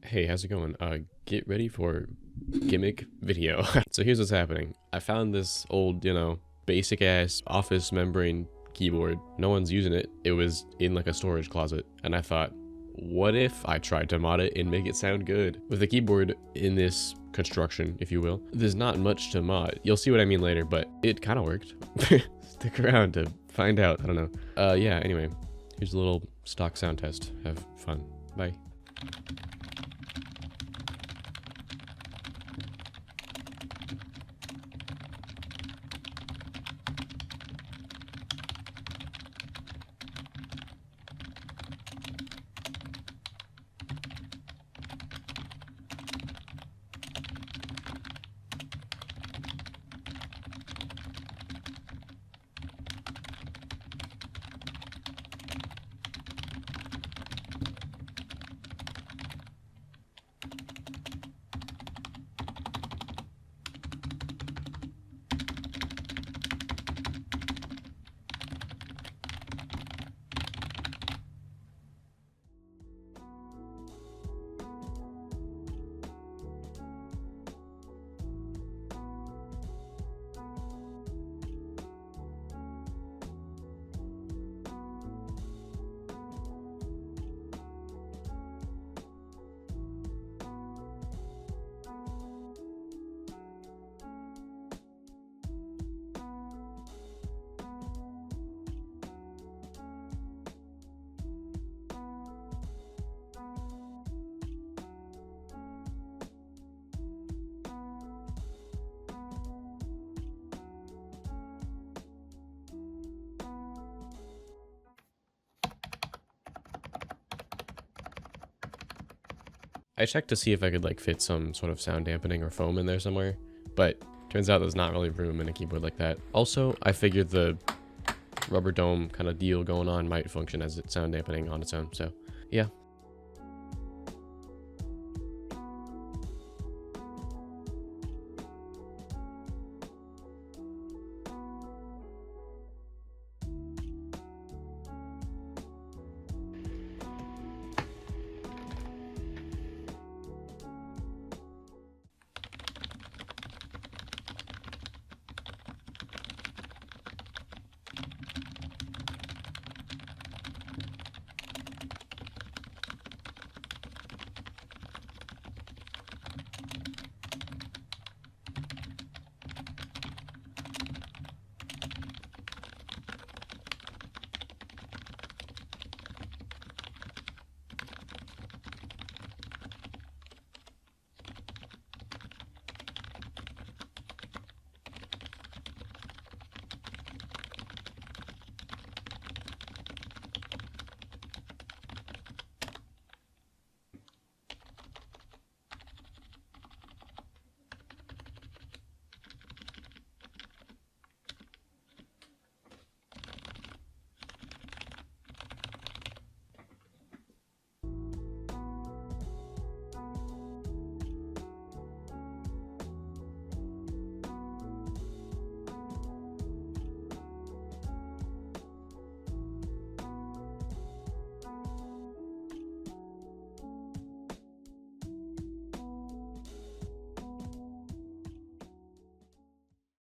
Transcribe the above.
Hey, how's it going? Get ready for gimmick video. So here's what's happening. I found this old, basic ass office membrane keyboard. No one's using it. It was in like a storage closet. And I thought, what if I tried to mod it and make it sound good? With a keyboard in this construction, if you will, there's not much to mod. You'll see what I mean later, but it kind of worked. Stick around to find out. I don't know. Yeah, anyway, here's a little stock sound test. Have fun. Bye. I checked to see if I could like fit some sort of sound dampening or foam in there somewhere, but turns out there's not really room in a keyboard like that. Also, I figured the rubber dome kind of deal going on might function as sound dampening on its own, so yeah.